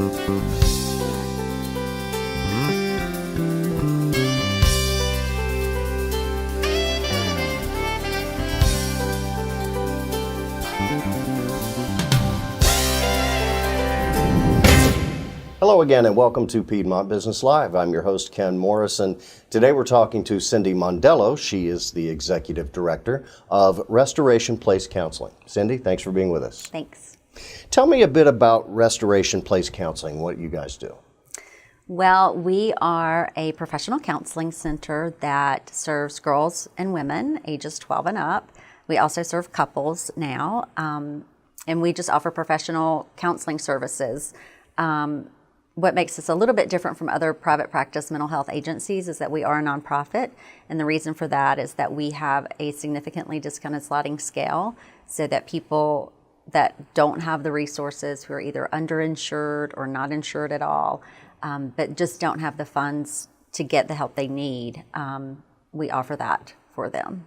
Hello again and welcome to Piedmont Business Live. I'm your host, Ken Morris, and today we're talking to Cindy Mondello. She is the Executive Director of Restoration Place Counseling. Cindy, thanks for being with us. Thanks. Tell me a bit about Restoration Place Counseling, what you guys do. Well, we are a professional counseling center that serves girls and women ages 12 and up. We also serve couples now, and we just offer professional counseling services. What makes us a little bit different from other private practice mental health agencies is that we are a nonprofit, and the reason for that is that we have a significantly discounted sliding scale so that people that don't have the resources, who are either underinsured or not insured at all, but just don't have the funds to get the help they need, we offer that for them.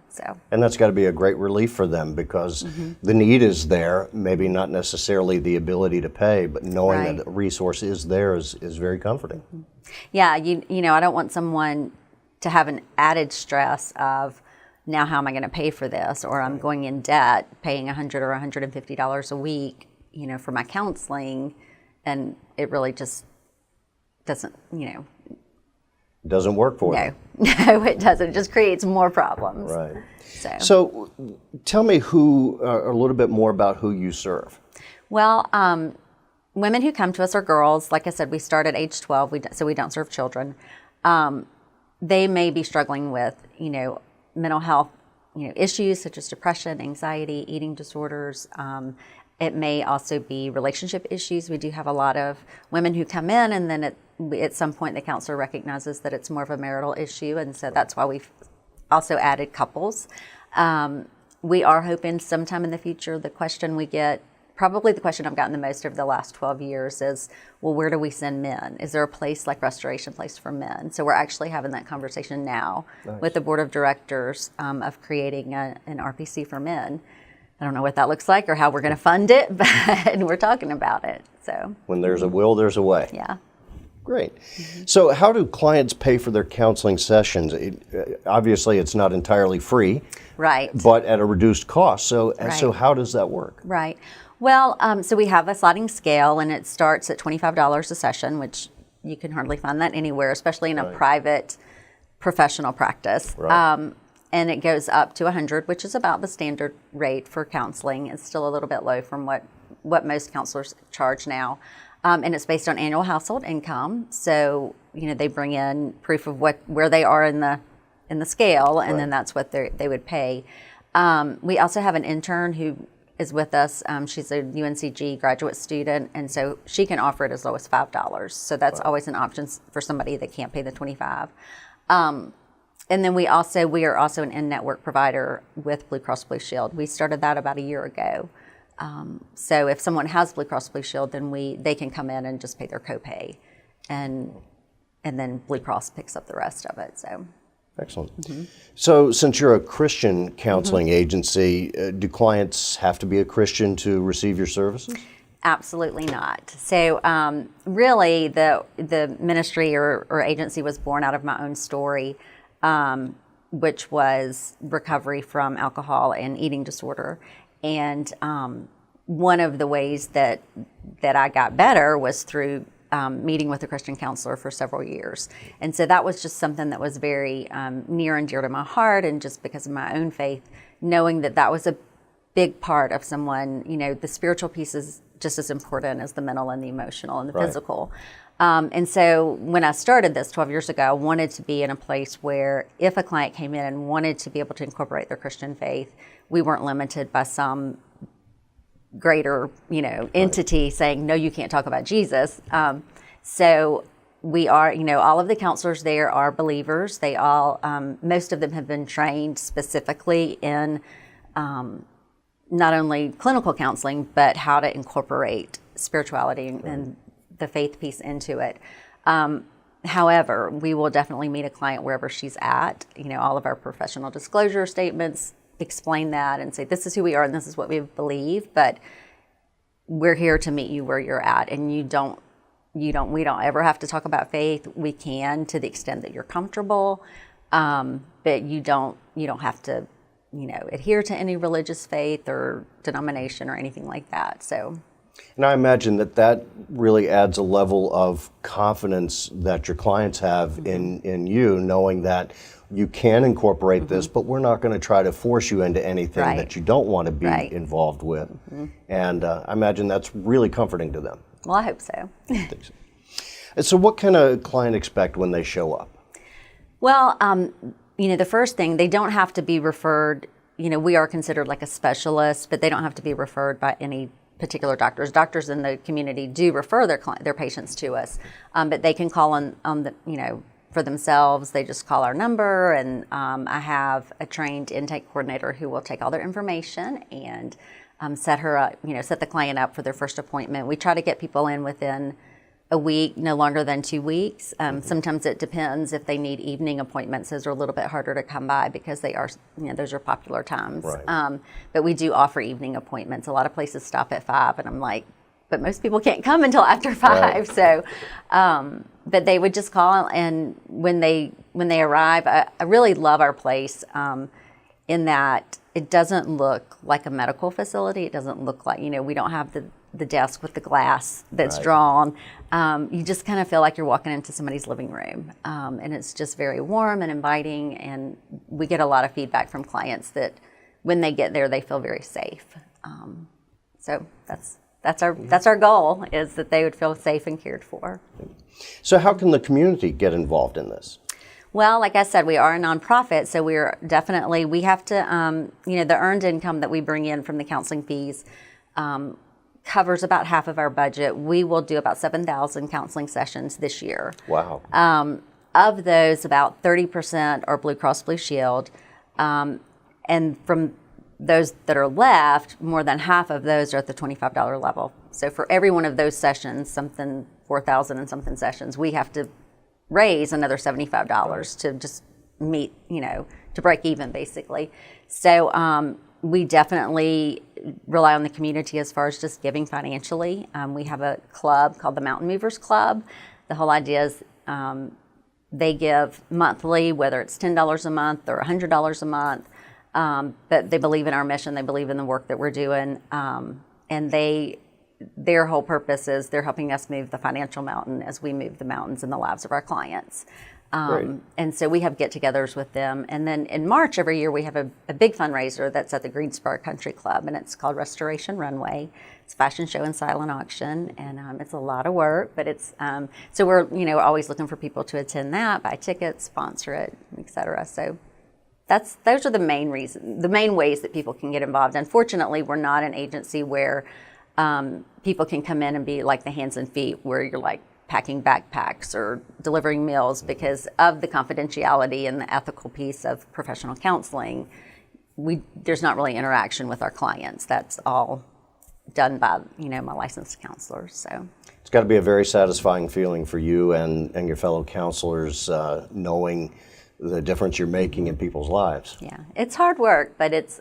And that's got to be a great relief for them because the need is there, maybe not necessarily the ability to pay, but knowing that the resource is there is very comforting. Yeah, you know, I don't want someone to have an added stress of, now how am I going to pay for this? Or I'm going in debt, paying $100 or $150 a week, you know, for my counseling, and it really just doesn't, you know. Doesn't work for them. No, it doesn't. It just creates more problems. Right. So tell me a little bit more about who you serve. Well, women who come to us are girls. Like I said, we start at age 12, so we don't serve children. They may be struggling with, you know, mental health, you know, issues such as depression, anxiety, eating disorders. It may also be relationship issues. We do have a lot of women who come in, and then at some point the counselor recognizes that it's more of a marital issue, and so that's why we've also added couples. We are hoping sometime in the future, the question we get, probably the question I've gotten the most over the last 12 years is, well, where do we send men? Is there a place like Restoration Place for men? So we're actually having that conversation now with the board of directors of creating an RPC for men. I don't know what that looks like or how we're going to fund it, but we're talking about it. So when there's a will, there's a way. Yeah. Great. So how do clients pay for their counseling sessions? Obviously, it's not entirely free. Right. But at a reduced cost. So how does that work? Right. Well, so we have a sliding scale, and it starts at $25 a session, which you can hardly find that anywhere, especially in a private professional practice. Right. And it goes up to $100, which is about the standard rate for counseling. It's still a little bit low from what most counselors charge now. And it's based on annual household income. So, you know, they bring in proof of where they are in the scale, and then that's what they would pay. We also have an intern who is with us. She's a UNCG graduate student, and so she can offer it as low as $5. So that's always an option for somebody that can't pay the $25. And then we are also an in-network provider with Blue Cross Blue Shield. We started that about a year ago. So if someone has Blue Cross Blue Shield, then they can come in and just pay their copay, and then Blue Cross picks up the rest of it. So. Excellent. So since you're a Christian counseling agency, do clients have to be a Christian to receive your services? Absolutely not. So really the ministry or agency was born out of my own story, which was recovery from alcohol and eating disorder. And one of the ways that I got better was through meeting with a Christian counselor for several years. And so that was just something that was very near and dear to my heart, and just because of my own faith, knowing that was a big part of someone, you know, the spiritual piece is just as important as the mental and the emotional and the physical. And so when I started this 12 years ago, I wanted to be in a place where if a client came in and wanted to be able to incorporate their Christian faith, we weren't limited by some greater, you know, entity saying, no, you can't talk about Jesus. So we are, you know, all of the counselors there are believers. They all, most of them have been trained specifically in not only clinical counseling, but how to incorporate spirituality and the faith piece into it. However, we will definitely meet a client wherever she's at. You know, all of our professional disclosure statements explain that and say, this is who we are and this is what we believe, but we're here to meet you where you're at, and you don't we don't ever have to talk about faith. We can, to the extent that you're comfortable, but you don't have to, adhere to any religious faith or denomination or anything like that. So. And I imagine that really adds a level of confidence that your clients have in you, knowing that you can incorporate this, but we're not going to try to force you into anything that you don't want to be involved with. And I imagine that's really comforting to them. Well, I hope so. I think so. And so what can a client expect when they show up? Well, the first thing, they don't have to be referred. We are considered like a specialist, but they don't have to be referred by any particular doctors. Doctors in the community do refer their patients to us, but they can call on the, for themselves. They just call our number, and I have a trained intake coordinator who will take all their information and set the client up for their first appointment. We try to get people in within a week, no longer than 2 weeks. Sometimes it depends if they need evening appointments. Those are a little bit harder to come by because they are, those are popular times. Right. But we do offer evening appointments. A lot of places stop at 5, and I'm like, but most people can't come until after 5. Right. So, but they would just call, and when they arrive, I really love our place in that it doesn't look like a medical facility. It doesn't look like, we don't have the desk with the glass that's drawn. You just kind of feel like you're walking into somebody's living room. And it's just very warm and inviting. And we get a lot of feedback from clients that when they get there, they feel very safe. So that's our goal, is that they would feel safe and cared for. So how can the community get involved in this? Well, like I said, we are a nonprofit, so we have to, the earned income that we bring in from the counseling fees covers about half of our budget. We will do about 7,000 counseling sessions this year. Wow. Of those, about 30% are Blue Cross Blue Shield. And from those that are left, more than half of those are at the $25 level. So for every one of those sessions, 4,000 and something sessions, we have to raise another $75 to just meet, to break even, basically. So we definitely rely on the community as far as just giving financially. We have a club called the Mountain Movers Club. The whole idea is they give monthly, whether it's $10 a month or $100 a month, but they believe in our mission, they believe in the work that we're doing, and their whole purpose is they're helping us move the financial mountain as we move the mountains in the lives of our clients. And so we have get-togethers with them. And then in March every year we have a big fundraiser that's at the Greensboro Country Club, and it's called Restoration Runway. It's a fashion show and silent auction, and it's a lot of work, but it's so we're always looking for people to attend that, buy tickets, sponsor it, etc. So those are the main ways that people can get involved. Unfortunately, we're not an agency where people can come in and be like the hands and feet, where you're like packing backpacks or delivering meals, because of the confidentiality and the ethical piece of professional counseling. There's not really interaction with our clients. That's all done by my licensed counselors. So it's got to be a very satisfying feeling for you and your fellow counselors, knowing the difference you're making in people's lives. Yeah, it's hard work, but it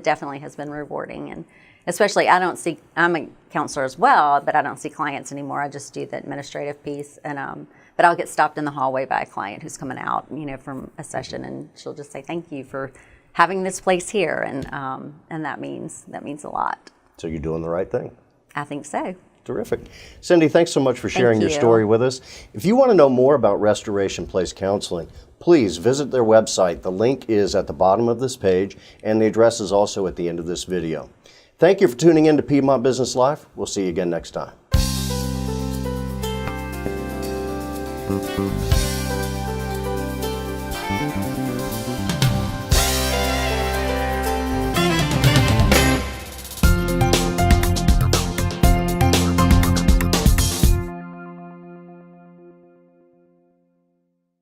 definitely has been rewarding. And especially, I'm a counselor as well, but I don't see clients anymore. I just do the administrative piece. And but I'll get stopped in the hallway by a client who's coming out, from a session, and she'll just say, "Thank you for having this place here," and that means a lot. So you're doing the right thing. I think so. Terrific. Cindy, thanks so much for sharing your story with us. If you want to know more about Restoration Place Counseling, please visit their website. The link is at the bottom of this page, and the address is also at the end of this video. Thank you for tuning in to Piedmont Business Live. We'll see you again next time.